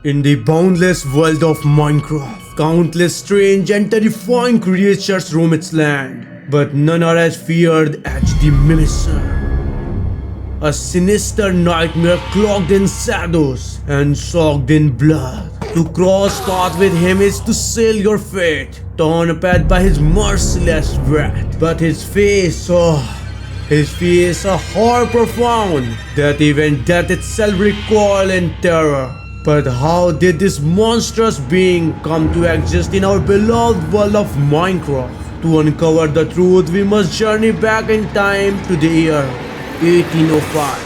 In the boundless world of Minecraft, countless strange and terrifying creatures roam its land, but none are as feared as the mimer. A sinister nightmare cloaked in shadows and soaked in blood. To cross paths with him is to seal your fate, torn apart by his merciless wrath. But his face, a horror profound that even death itself recoil in terror. But how did this monstrous being come to exist in our beloved world of Minecraft? To uncover the truth, we must journey back in time to the year 1805.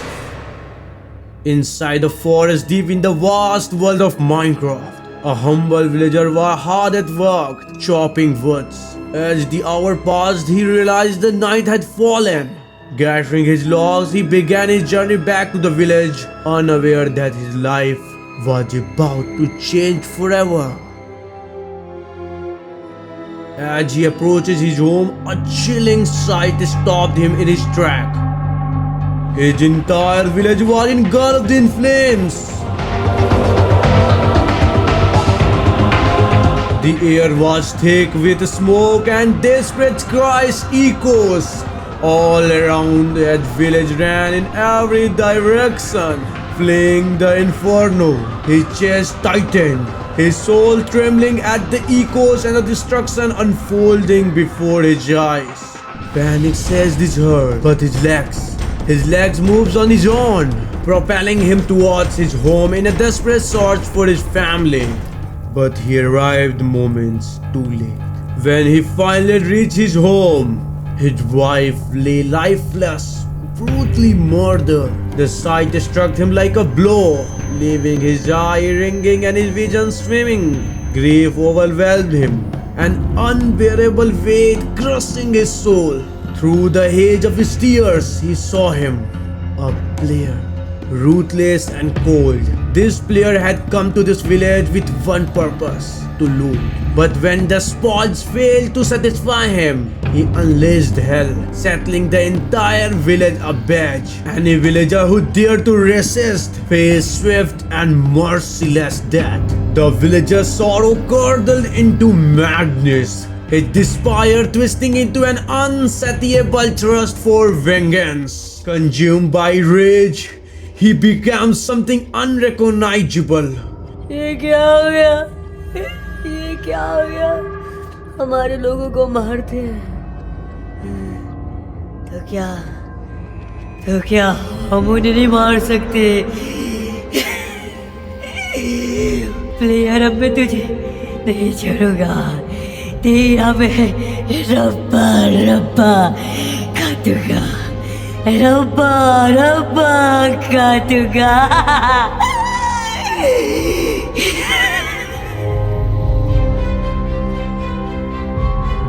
Inside a forest deep in the vast world of Minecraft, a humble villager was hard at work, chopping woods. As the hour passed, he realized the night had fallen. Gathering his logs, he began his journey back to the village, unaware that his life was about to change forever. As he approaches his home, a chilling sight stopped him in his track. His entire village was engulfed in flames. The air was thick with smoke and desperate cries echoes all around. That village ran in every direction, fleeing the inferno. His chest tightened, his soul trembling at the echoes and the destruction unfolding before his eyes. Panic seized his heart, but his legs moved on his own, propelling him towards his home in a desperate search for his family. But he arrived moments too late. When he finally reached his home, his wife lay lifeless, brutally murdered. The sight struck him like a blow, leaving his eye ringing and his vision swimming. Grief overwhelmed him, an unbearable weight crushing his soul. Through the haze of his tears, he saw him, a player, ruthless and cold. This player had come to this village with one purpose: to loot. But when the spoils failed to satisfy him, he unleashed hell, settling the entire village ablaze. Any villager who dared to resist faced swift and merciless death. The villager's sorrow curdled into madness, his despair twisting into an unsatiable thirst for vengeance. Consumed by rage, he became something unrecognizable. ये क्या हो गया? ये क्या हो गया? हमारे लोगों को मारते हैं। तो क्या हम उन्हें नहीं मार सकते? प्लेयर, अब मैं तुझे नहीं छोड़ूंगा। तेरा मैं रब्बा काटूंगा, रब्बा काटूंगा।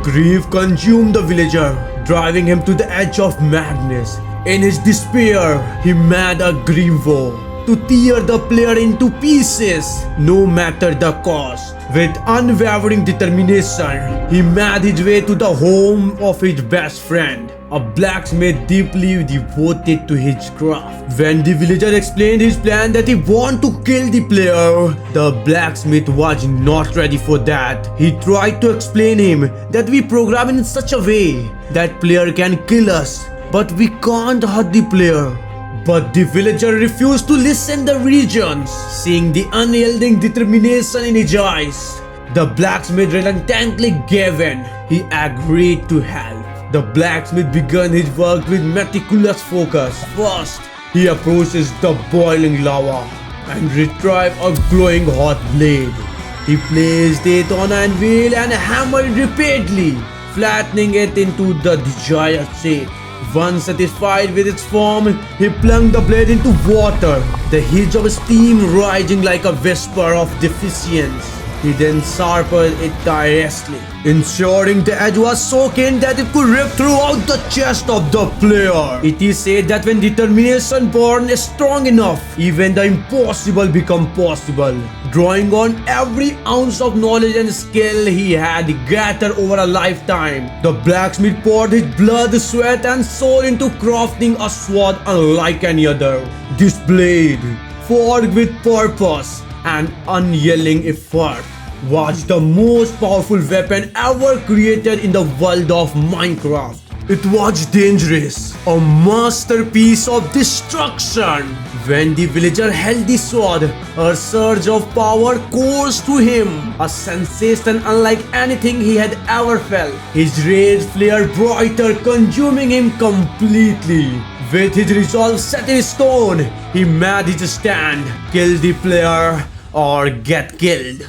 Grief consumed the villager, driving him to the edge of madness. In his despair, he made a grim vow to tear the player into pieces, no matter the cost. With unwavering determination, he made his way to the home of his best friend, a blacksmith deeply devoted to his craft. When the villager explained his plan that he wanted to kill the player, the blacksmith was not ready for that. He tried to explain him that we program in such a way that player can kill us, but we can't hurt the player. But the villager refused to listen the reasons, seeing the unyielding determination in his eyes. The blacksmith reluctantly gave in. He agreed to help. The blacksmith began his work with meticulous focus. First, he approaches the boiling lava and retrieved a glowing hot blade. He placed it on an anvil and hammered repeatedly, flattening it into the desired shape. Once satisfied with its form, he plunged the blade into water, the heat of steam rising like a whisper of defiance. He then sharpened it tirelessly, ensuring the edge was so keen that it could rip throughout the chest of the player. It is said that when determination burns strong enough, even the impossible becomes possible. Drawing on every ounce of knowledge and skill he had gathered over a lifetime, the blacksmith poured his blood, sweat and soul into crafting a sword unlike any other. This blade, forged with purpose, and unyielding effort was the most powerful weapon ever created in the world of Minecraft. It was dangerous, a masterpiece of destruction. When the villager held the sword, a surge of power coursed through him, a sensation unlike anything he had ever felt. His rage flared brighter, consuming him completely. With his resolve set in stone, he made his stand, kill the player or get killed.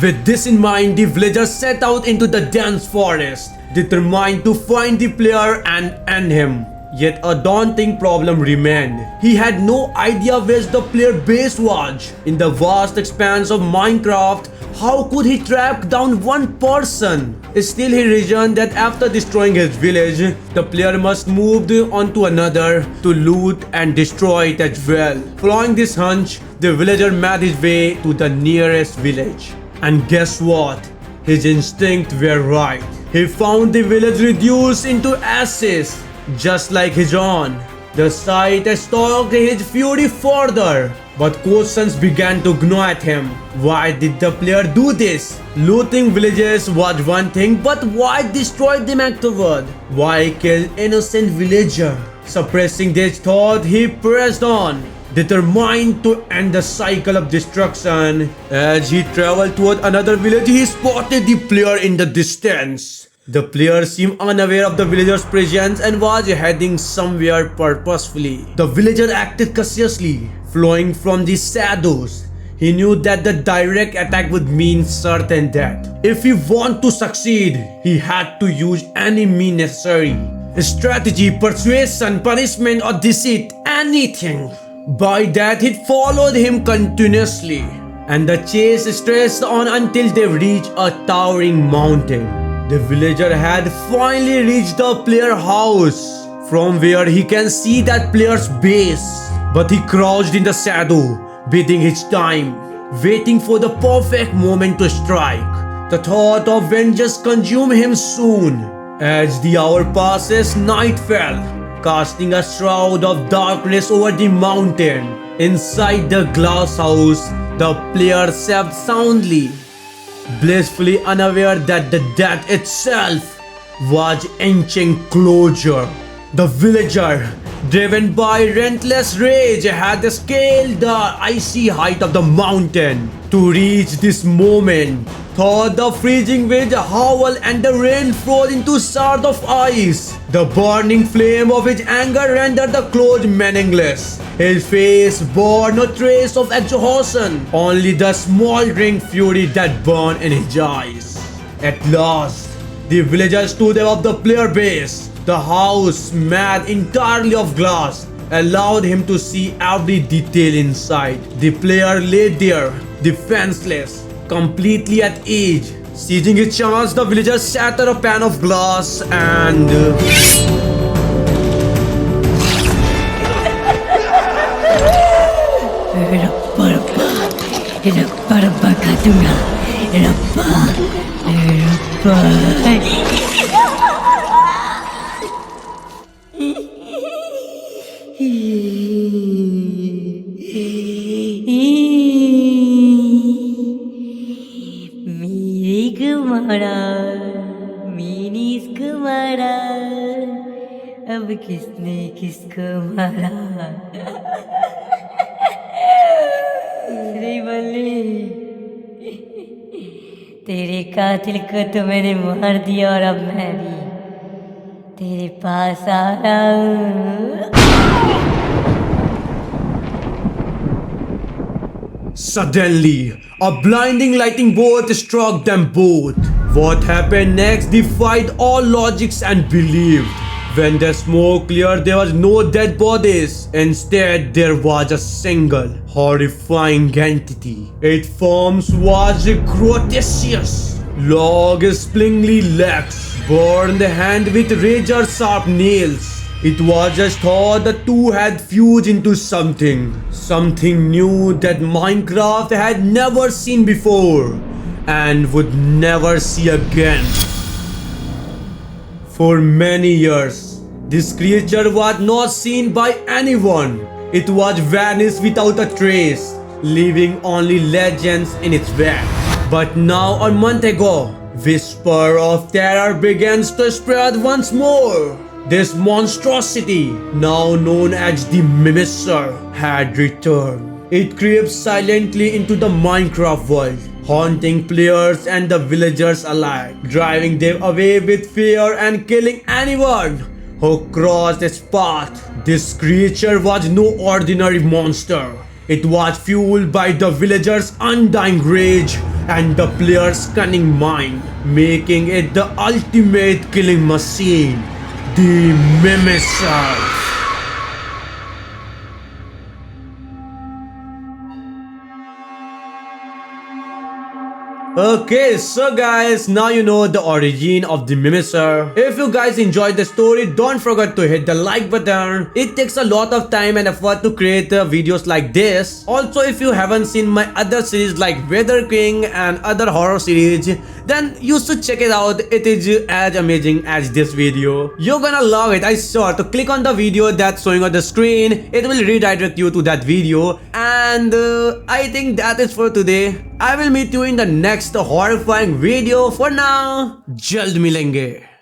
With this in mind, the villager set out into the dense forest, determined to find the player and end him. Yet a daunting problem remained. He had no idea where the player base was. In the vast expanse of Minecraft, how could he track down one person? Still, he reasoned that after destroying his village, the player must move on to another to loot and destroy it as well. Following this hunch, the villager made his way to the nearest village. And guess what? His instincts were right. He found the village reduced into ashes, just like his own. The sight stoked his fury further, but questions began to gnaw at him. Why did the player do this? Looting villages was one thing, but why destroy them afterward? Why kill innocent villager? Suppressing this thought, he pressed on, determined to end the cycle of destruction. As he traveled toward another village, he spotted the player in the distance. The player seemed unaware of the villager's presence and was heading somewhere purposefully. The villager acted cautiously, flowing from the shadows. He knew that the direct attack would mean certain death. If he wanted to succeed, he had to use any means necessary. Strategy, persuasion, punishment or deceit, anything. By that, he followed him continuously, and the chase stretched on until they reached a towering mountain. The villager had finally reached the player house, from where he can see that player's base. But he crouched in the shadow, biding his time, waiting for the perfect moment to strike. The thought of vengeance consumed him soon. As the hour passes, night fell, casting a shroud of darkness over the mountain. Inside the glass house, the player slept soundly, blissfully unaware that the death itself was inching closer. The villager, driven by relentless rage, had scaled the icy height of the mountain. To reach this moment, thought the freezing wind howled and the rain flowed into shards of ice. The burning flame of his anger rendered the clothes meaningless. His face bore no trace of exhaustion, only the smoldering fury that burned in his eyes. At last, the villager stood above the player base. The house, made entirely of glass, allowed him to see every detail inside. The player lay there, defenseless, completely at ease. Seizing his chance, the villager shattered a pan of glass and... मारा अब किसने किसको मारा श्री बल्ली तेरे कातिल को तो मैंने मार दिया और अब मैं भी तेरे पास आ रहा हूँ। Suddenly, a blinding lightning bolt struck them both. What happened next defied all logics and belief. When the smoke cleared, there was no dead bodies. Instead, there was a single, horrifying entity. Its form was grotesque. Long, splingly legs, burned hand with razor-sharp nails. It was just thought the two had fused into something new that Minecraft had never seen before and would never see again. For many years, this creature was not seen by anyone. It was vanished without a trace, leaving only legends in its wake. But now a month ago, whisper of terror begins to spread once more. This monstrosity, now known as the Mimer, had returned. It creeps silently into the Minecraft world, haunting players and the villagers alike, driving them away with fear and killing anyone who crossed its path. This creature was no ordinary monster. It was fueled by the villagers' undying rage and the players' cunning mind, making it the ultimate killing machine, the Mimer. Okay, so guys, now you know the origin of the Mimer. If you guys enjoyed the story, don't forget to hit the like button. It takes a lot of time and effort to create videos like this. Also, if you haven't seen my other series like Weather King and other horror series, then you should check it out. It is as amazing as this video. You're gonna love it, I swear. To click on the video that's showing on the screen, it will redirect you to that video. And I think that is for today. I will meet you in the next horrifying video. For now, जल्द मिलेंगे.